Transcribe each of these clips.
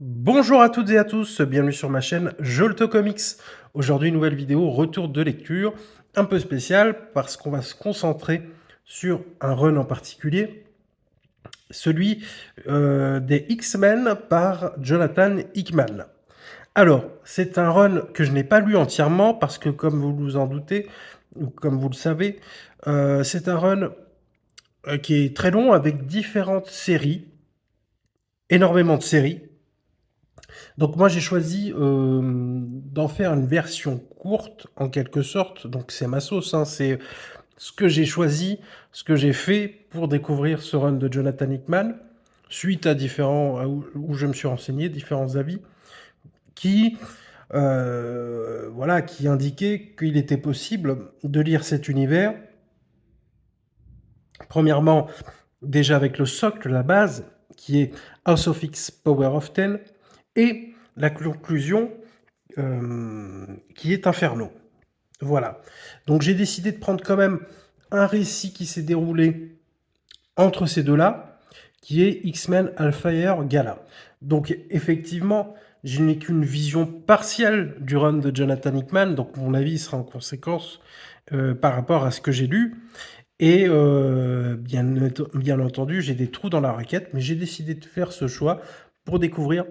Bonjour à toutes et à tous, bienvenue sur ma chaîne Jolto Comics. Aujourd'hui, une nouvelle vidéo, retour de lecture, un peu spéciale parce qu'on va se concentrer sur un run en particulier, celui des X-Men par Jonathan Hickman. Alors, c'est un run que je n'ai pas lu entièrement parce que, comme vous vous en doutez, ou comme vous le savez, c'est un run qui est très long avec différentes séries, énormément de séries. Donc moi j'ai choisi d'en faire une version courte en quelque sorte, donc c'est ma sauce, hein, c'est ce que j'ai choisi, ce que j'ai fait pour découvrir ce run de Jonathan Hickman, suite à différents, où je me suis renseigné, différents avis, qui, voilà, qui indiquaient qu'il était possible de lire cet univers, premièrement déjà avec le socle, la base, qui est House of X Power of Ten, et la conclusion qui est Inferno. Voilà. Donc j'ai décidé de prendre quand même un récit qui s'est déroulé entre ces deux-là, qui est X-Men Hellfire Gala. Donc effectivement, je n'ai qu'une vision partielle du run de Jonathan Hickman, donc mon avis sera en conséquence par rapport à ce que j'ai lu. Et bien entendu, j'ai des trous dans la raquette, mais j'ai décidé de faire ce choix pour découvrir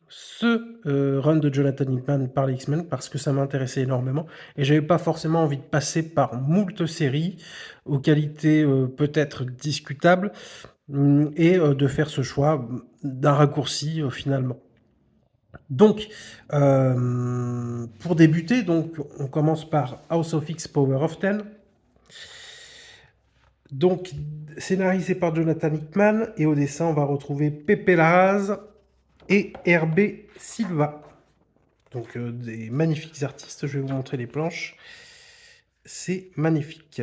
ce run de Jonathan Hickman par les X-Men parce que ça m'intéressait énormément et j'avais pas forcément envie de passer par moult séries aux qualités peut-être discutables et de faire ce choix d'un raccourci finalement. Donc, pour débuter, donc, on commence par House of X Power of Ten. Donc, scénarisé par Jonathan Hickman, et au dessin, on va retrouver Pepe Larraz et RB Silva. Donc, des magnifiques artistes. Je vais vous montrer les planches. C'est magnifique.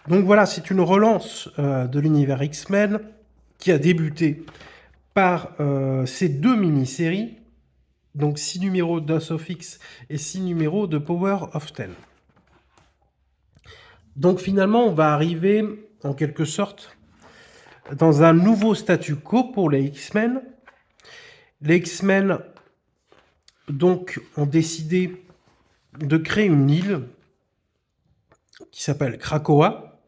Donc voilà, c'est une relance de l'univers X-Men qui a débuté par ces deux mini-séries. Donc 6 numéros d'House of X et 6 numéros de Power of Ten. Donc finalement, on va arriver en quelque sorte dans un nouveau statu quo pour les X-Men. Les X-Men donc ont décidé de créer une île qui s'appelle Krakoa,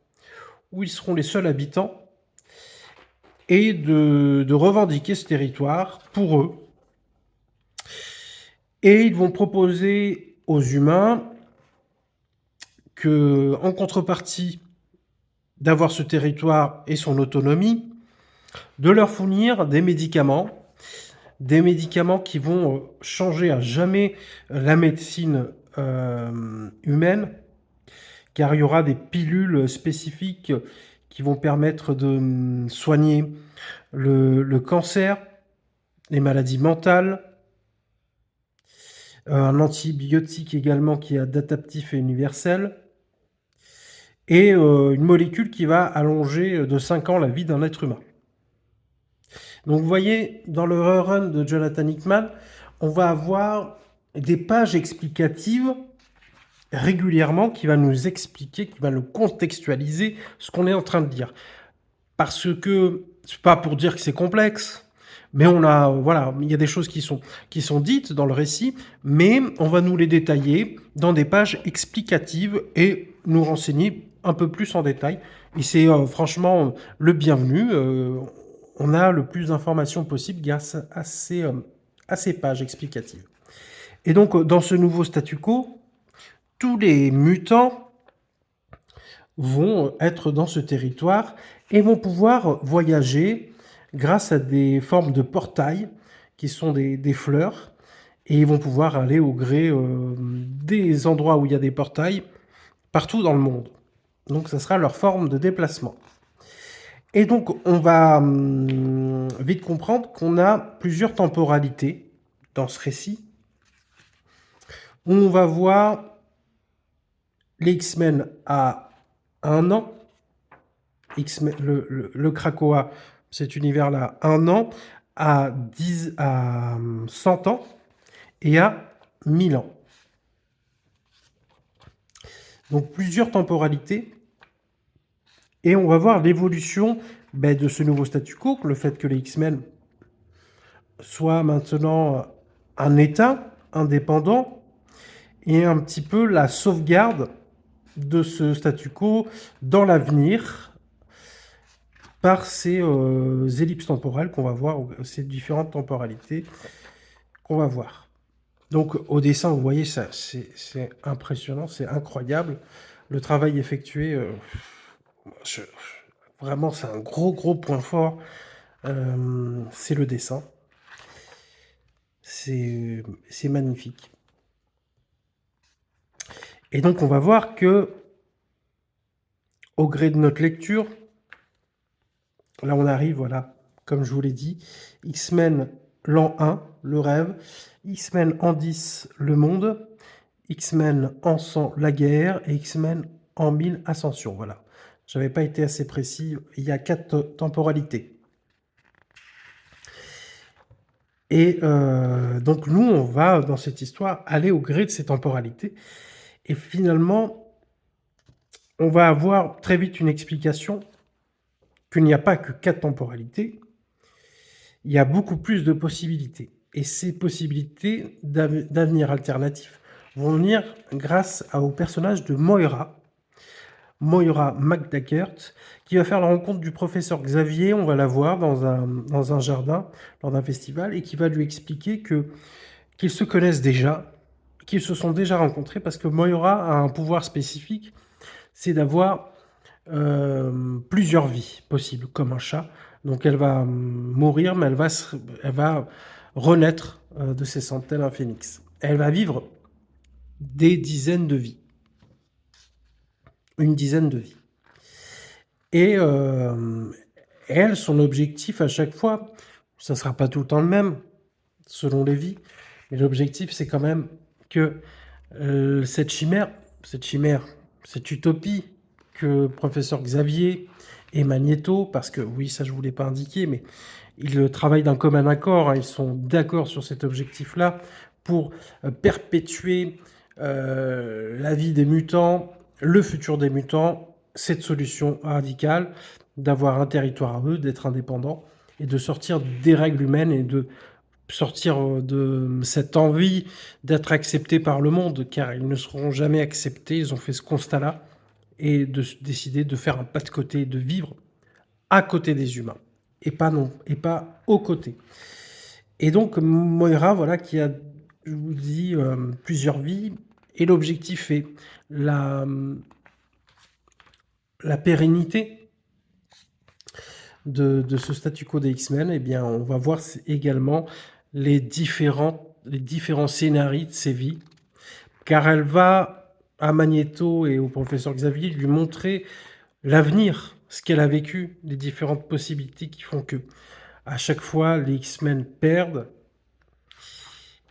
où ils seront les seuls habitants, et de revendiquer ce territoire pour eux. Et ils vont proposer aux humains que, en contrepartie d'avoir ce territoire et son autonomie, de leur fournir des médicaments qui vont changer à jamais la médecine humaine, car il y aura des pilules spécifiques qui vont permettre de soigner le cancer, les maladies mentales, un antibiotique également qui est adaptatif et universel, et une molécule qui va allonger de 5 ans la vie d'un être humain. Donc vous voyez, dans le run de Jonathan Hickman, on va avoir des pages explicatives régulièrement qui va nous expliquer, qui va nous contextualiser ce qu'on est en train de dire. Parce que, c'est pas pour dire que c'est complexe, mais on a, voilà, il y a des choses qui sont dites dans le récit, mais on va nous les détailler dans des pages explicatives et nous renseigner un peu plus en détail. Et c'est franchement le bienvenu. On a le plus d'informations possible grâce à ces pages explicatives. Et donc, dans ce nouveau statu quo, tous les mutants vont être dans ce territoire et vont pouvoir voyager grâce à des formes de portails qui sont des fleurs, et ils vont pouvoir aller au gré des endroits où il y a des portails partout dans le monde. Donc ça sera leur forme de déplacement. Et donc on va vite comprendre qu'on a plusieurs temporalités dans ce récit. On va voir les X-Men à 1 an, le Krakoa, cet univers-là, 1 an, à 100 ans et à 1000 ans. Donc plusieurs temporalités. Et on va voir l'évolution de ce nouveau statu quo, le fait que les X-Men soient maintenant un État indépendant et un petit peu la sauvegarde de ce statu quo dans l'avenir par ces ellipses temporelles qu'on va voir, ces différentes temporalités qu'on va voir. Donc au dessin, vous voyez, ça, c'est impressionnant, c'est incroyable. Le travail effectué, je- vraiment, c'est un gros point fort. C'est le dessin. C'est magnifique. Et donc on va voir que, au gré de notre lecture, là on arrive, voilà, comme je vous l'ai dit, X-Men l'an 1, le rêve, X-Men en 10, le monde, X-Men en 100, la guerre, et X-Men en 1000, ascension, voilà. J'avais pas été assez précis, il y a 4 temporalités. Et donc nous, on va, dans cette histoire, aller au gré de ces temporalités, et finalement, on va avoir très vite une explication qu'il n'y a pas que 4 temporalités, il y a beaucoup plus de possibilités. Et ces possibilités d'avenir alternatif vont venir grâce au personnage de Moira McDackert, qui va faire la rencontre du professeur Xavier, on va la voir dans un jardin, lors d'un festival, et qui va lui expliquer qu'ils se connaissent déjà, qu'ils se sont déjà rencontrés, parce que Moira a un pouvoir spécifique, c'est d'avoir plusieurs vies possibles, comme un chat. Donc elle va mourir, mais elle va renaître de ses cendres, tel un phénix. Elle va vivre des dizaines de vies. Une dizaine de vies. Et elle, son objectif à chaque fois, ça ne sera pas tout le temps le même, selon les vies, mais l'objectif, c'est quand même que cette chimère, cette utopie que professeur Xavier et Magneto, parce que oui, ça je ne voulais pas indiquer, mais ils travaillent d'un commun accord, hein, ils sont d'accord sur cet objectif-là pour perpétuer la vie des mutants, le futur des mutants, cette solution radicale d'avoir un territoire à eux, d'être indépendants et de sortir des règles humaines et de sortir de cette envie d'être acceptés par le monde, car ils ne seront jamais acceptés, ils ont fait ce constat-là, et de décider de faire un pas de côté, de vivre à côté des humains, et pas non, et pas aux côtés. Et donc Moira, voilà, qui a, je vous dis, plusieurs vies, et l'objectif est la pérennité de ce statu quo des X-Men. Eh bien, on va voir également les différents scénarios de ses vies, car elle va à Magneto et au professeur Xavier lui montrer l'avenir, ce qu'elle a vécu, les différentes possibilités qui font que à chaque fois les X-Men perdent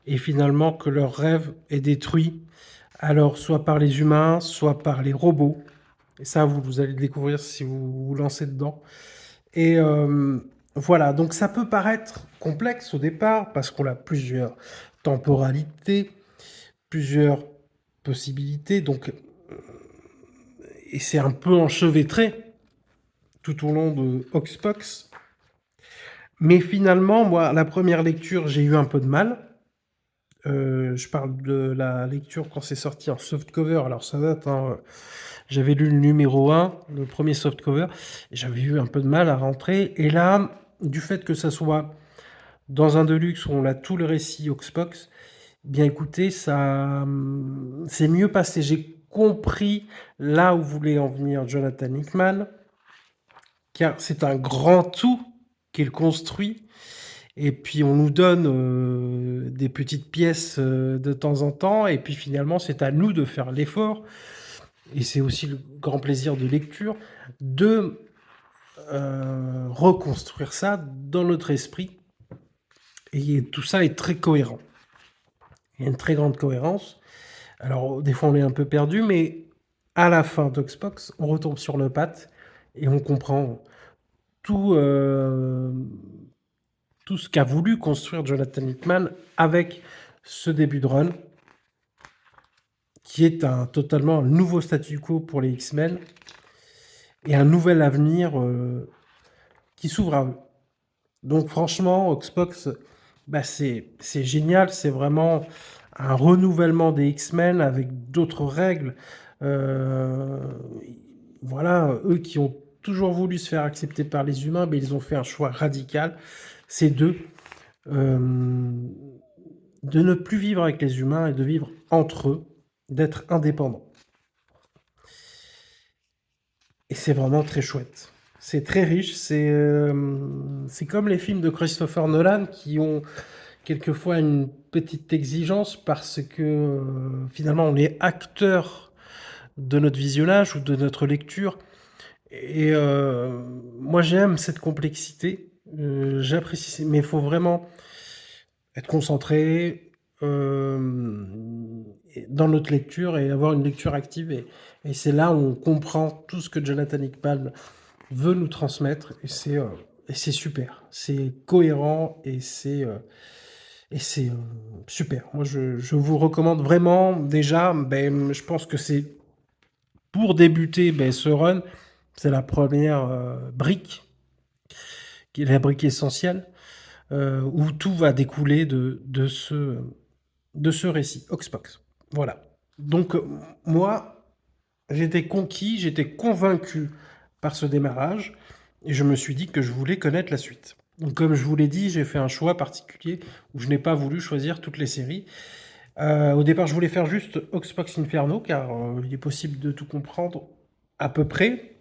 et finalement que leur rêve est détruit, alors soit par les humains, soit par les robots. Et ça, vous allez le découvrir si vous vous lancez dedans. Et voilà, donc ça peut paraître complexe au départ parce qu'on a plusieurs temporalités, plusieurs possibilités, donc et c'est un peu enchevêtré tout au long de Hoxpox. Mais finalement, moi, la première lecture, j'ai eu un peu de mal. Je parle de la lecture quand c'est sorti en softcover, alors ça date, hein, j'avais lu le numéro 1, le premier softcover, et j'avais eu un peu de mal à rentrer. Et là, du fait que ça soit dans un Deluxe où on a tout le récit Hoxpox, bien écoutez, ça c'est mieux passé. J'ai compris là où voulait en venir Jonathan Hickman, car c'est un grand tout qu'il construit. Et puis on nous donne des petites pièces de temps en temps, et puis finalement c'est à nous de faire l'effort, et c'est aussi le grand plaisir de lecture, de reconstruire ça dans notre esprit, et tout ça est très cohérent. Il y a une très grande cohérence. Alors des fois on est un peu perdu, mais à la fin d'Oxbox, on retombe sur nos pattes, et on comprend tout, tout ce qu'a voulu construire Jonathan Hickman avec ce début de run, qui est totalement un nouveau statu quo pour les X-Men et un nouvel avenir qui s'ouvre à eux. Donc franchement, Xbox, bah, c'est génial, c'est vraiment un renouvellement des X-Men avec d'autres règles. Euh, voilà, eux qui ont toujours voulu se faire accepter par les humains, mais ils ont fait un choix radical, c'est euh, de ne plus vivre avec les humains et de vivre entre eux, d'être indépendants. Et c'est vraiment très chouette. C'est très riche, c'est comme les films de Christopher Nolan qui ont quelquefois une petite exigence parce que finalement on est acteur de notre visionnage ou de notre lecture. Et moi j'aime cette complexité, j'apprécie, mais il faut vraiment être concentré dans notre lecture et avoir une lecture active. Et c'est là où on comprend tout ce que Jonathan Hickman veut nous transmettre. Et c'est super. C'est cohérent et c'est super. Moi, je vous recommande vraiment. Déjà, ben, je pense que c'est pour débuter ben, ce run, c'est la première brique, qui est la brique essentielle, où tout va découler de ce récit, Oxbox. Voilà. Donc, moi, j'étais conquis, j'étais convaincu par ce démarrage, et je me suis dit que je voulais connaître la suite. Donc, comme je vous l'ai dit, j'ai fait un choix particulier où je n'ai pas voulu choisir toutes les séries. Au départ, je voulais faire juste Oxbox Inferno, car il est possible de tout comprendre à peu près.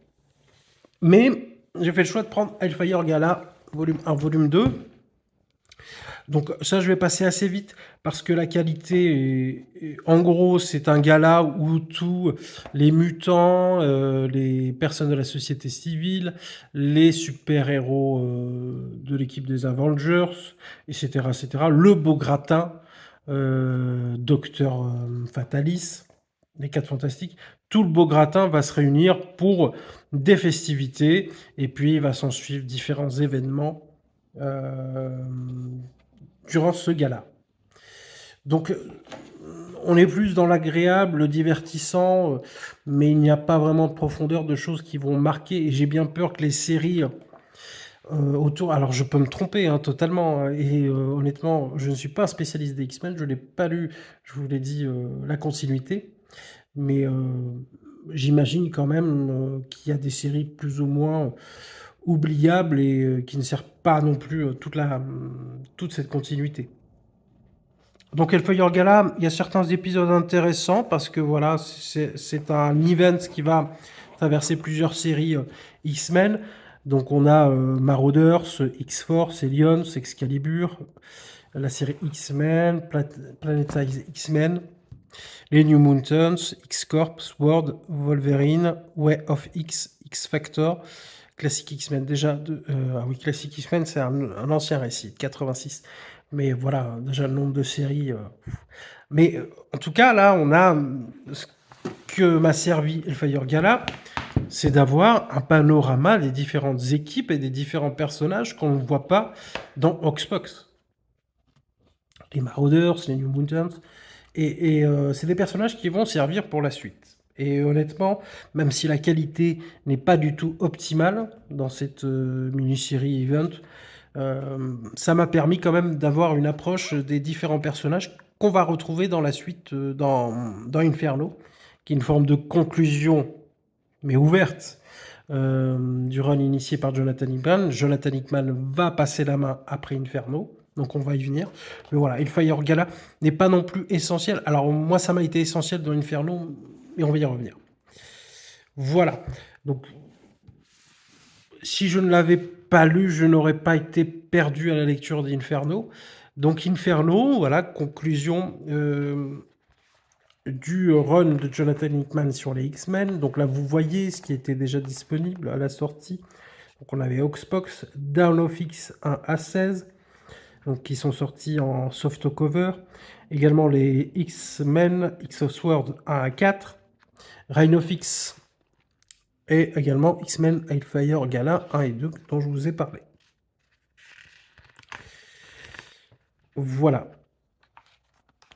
Mais j'ai fait le choix de prendre Hellfire Gala, volume 1, volume 2. Donc ça, je vais passer assez vite parce que la qualité, en gros, c'est un gala où tous les mutants, les personnes de la société civile, les super-héros de l'équipe des Avengers, etc., etc., le beau gratin, Docteur Fatalis, les 4 Fantastiques, tout le beau gratin va se réunir pour des festivités et puis il va s'en suivre différents événements euh, durant ce gala. Donc, on est plus dans l'agréable, le divertissant, mais il n'y a pas vraiment de profondeur de choses qui vont marquer. Et j'ai bien peur que les séries autour. Alors, je peux me tromper hein, totalement. Et honnêtement, je ne suis pas un spécialiste des X-Men. Je n'ai pas lu, je vous l'ai dit, la continuité. Mais j'imagine quand même qu'il y a des séries plus ou moins oubliables et qui ne servent pas non plus toute cette continuité. Donc Hellfire Gala, il y a certains épisodes intéressants parce que voilà, c'est un event qui va traverser plusieurs séries X-Men. Donc on a Marauders, X-Force, Aliens, Excalibur, la série X-Men, Planetize X-Men, les New Mutants, X-Corp, Sword, Wolverine, Way of X, X-Factor, Classic X-Men. Déjà, ah oui, Classic X-Men, c'est un ancien récit, 86. Mais voilà, déjà le nombre de séries. Mais en tout cas, là, on a ce que m'a servi Hellfire Gala, c'est d'avoir un panorama des différentes équipes et des différents personnages qu'on ne voit pas dans Oxbox. Les Marauders, les New Mutants. Et c'est des personnages qui vont servir pour la suite. Et honnêtement, même si la qualité n'est pas du tout optimale dans cette mini-série event, ça m'a permis quand même d'avoir une approche des différents personnages qu'on va retrouver dans la suite dans Inferno, qui est une forme de conclusion, mais ouverte, du run initié par Jonathan Hickman. Jonathan Hickman va passer la main après Inferno, donc on va y venir. Mais voilà, Hellfire Gala n'est pas non plus essentiel. Alors moi, ça m'a été essentiel dans Inferno, mais on va y revenir. Voilà. Donc, si je ne l'avais pas lu, je n'aurais pas été perdu à la lecture d'Inferno. Donc Inferno, voilà, conclusion du run de Jonathan Hickman sur les X-Men. Donc là, vous voyez ce qui était déjà disponible à la sortie. Donc on avait Oxbox, Dawn of X 1 à 16, donc qui sont sortis en softcover. Également les X-Men, X of Sword 1 à 4, Reign of X et également X-Men Hellfire Gala 1 et 2 dont je vous ai parlé. Voilà.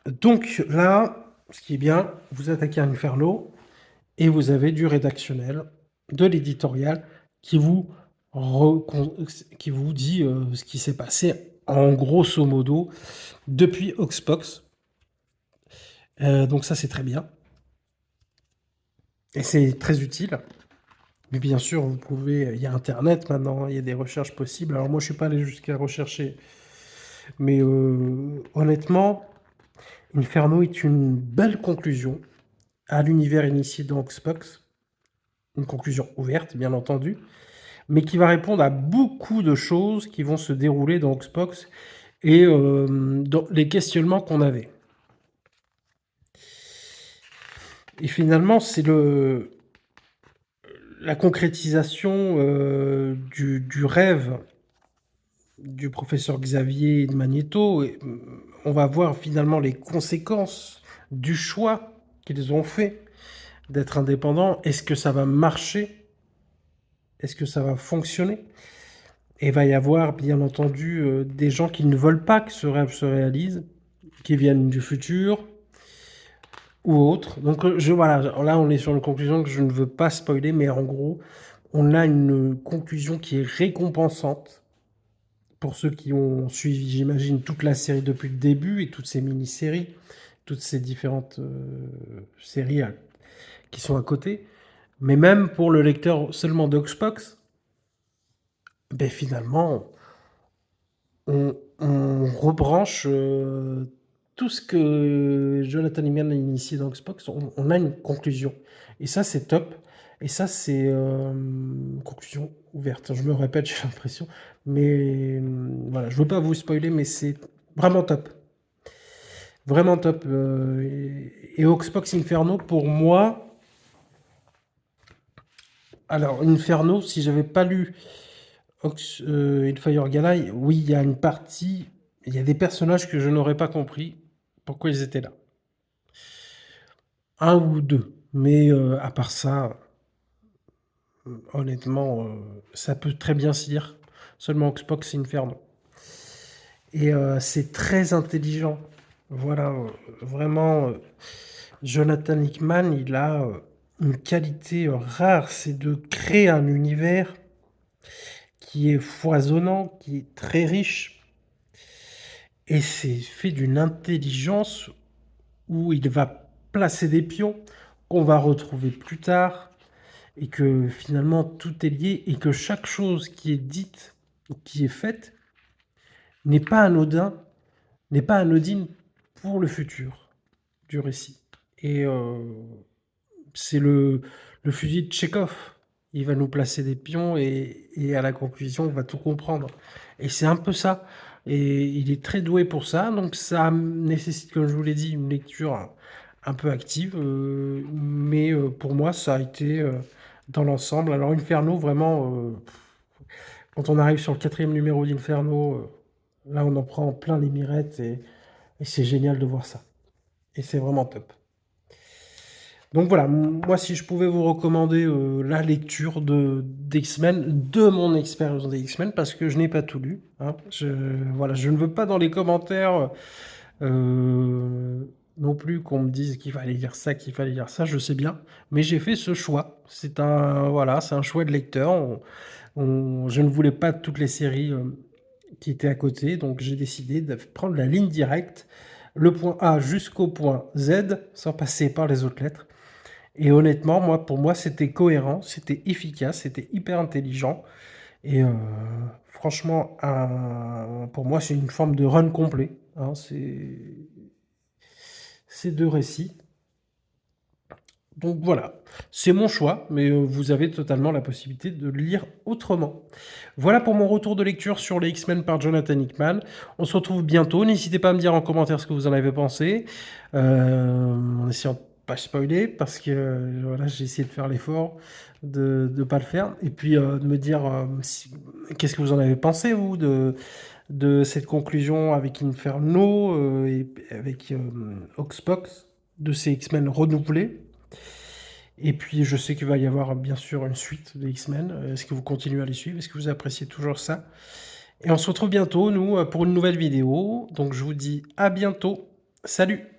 Donc là, ce qui est bien, vous attaquez un Inferno et vous avez du rédactionnel, de l'éditorial qui vous qui vous dit ce qui s'est passé en grosso modo depuis Oxbox. Donc ça, c'est très bien. Et c'est très utile. Mais bien sûr, vous pouvez... Il y a Internet maintenant, il y a des recherches possibles. Alors moi, je suis pas allé jusqu'à rechercher. Mais honnêtement, Inferno est une belle conclusion à l'univers initié dans Xbox. Une conclusion ouverte, bien entendu, mais qui va répondre à beaucoup de choses qui vont se dérouler dans Xbox et dans les questionnements qu'on avait. Et finalement, c'est la concrétisation du rêve du professeur Xavier et de Magneto. Et, on va voir finalement les conséquences du choix qu'ils ont fait d'être indépendants. Est-ce que ça va marcher? Est-ce que ça va fonctionner? Et il va y avoir, bien entendu, des gens qui ne veulent pas que ce rêve se réalise, qui viennent du futur ou autre. Donc voilà, là on est sur une conclusion que je ne veux pas spoiler, mais en gros, on a une conclusion qui est récompensante pour ceux qui ont suivi, j'imagine, toute la série depuis le début et toutes ces mini-séries, toutes ces différentes séries qui sont à côté. Mais même pour le lecteur seulement d'Xbox, ben finalement, on rebranche tout ce que Jonathan Hickman a initié dans Xbox, on a une conclusion. Et ça, c'est top. Et ça, c'est une conclusion ouverte. Je me répète, j'ai l'impression. Mais voilà, je veux pas vous spoiler, mais c'est vraiment top. Vraiment top. Et Xbox Inferno, pour moi... Alors, Inferno, si j'avais pas lu Hellfire Gala, oui, il y a une partie... Il y a des personnages que je n'aurais pas compris pourquoi ils étaient là. Un ou deux. Mais à part ça, honnêtement, ça peut très bien se lire. Seulement Xbox Inferno. Et c'est très intelligent. Voilà, vraiment, Jonathan Hickman, il a une qualité rare, c'est de créer un univers qui est foisonnant, qui est très riche. Et c'est fait d'une intelligence où il va placer des pions qu'on va retrouver plus tard et que finalement tout est lié et que chaque chose qui est dite ou qui est faite n'est pas anodin, n'est pas anodine pour le futur du récit. Et c'est le fusil de Tchekhov. Il va nous placer des pions et à la conclusion, on va tout comprendre. Et c'est un peu ça. Et il est très doué pour ça. Donc ça nécessite, comme je vous l'ai dit, une lecture un peu active. Mais pour moi, ça a été dans l'ensemble. Alors Inferno, vraiment, quand on arrive sur le 4e numéro d'Inferno, là on en prend plein les mirettes et c'est génial de voir ça. Et c'est vraiment top. Donc voilà, moi si je pouvais vous recommander la lecture des X-Men, de mon expérience des X-Men, parce que je n'ai pas tout lu. Hein. Voilà, je ne veux pas dans les commentaires non plus qu'on me dise qu'il fallait lire ça, qu'il fallait lire ça, je sais bien. Mais j'ai fait ce choix. C'est voilà, c'est un choix de lecteur. Je ne voulais pas toutes les séries qui étaient à côté, donc j'ai décidé de prendre la ligne directe, le point A jusqu'au point Z, sans passer par les autres lettres. Et honnêtement, pour moi, c'était cohérent, c'était efficace, c'était hyper intelligent. Et franchement, pour moi, c'est une forme de run complet. Hein, c'est deux récits. Donc voilà, c'est mon choix, mais vous avez totalement la possibilité de le lire autrement. Voilà pour mon retour de lecture sur les X-Men par Jonathan Hickman. On se retrouve bientôt. N'hésitez pas à me dire en commentaire ce que vous en avez pensé. En essayant de pas spoiler, parce que voilà, j'ai essayé de faire l'effort de ne pas le faire. Et puis de me dire qu'est-ce que vous en avez pensé, vous, de cette conclusion avec Inferno et avec Oxbox, de ces X-Men renouvelés. Et puis, je sais qu'il va y avoir bien sûr une suite des X-Men. Est-ce que vous continuez à les suivre? Est-ce que vous appréciez toujours ça? Et on se retrouve bientôt, nous, pour une nouvelle vidéo. Donc, je vous dis à bientôt. Salut!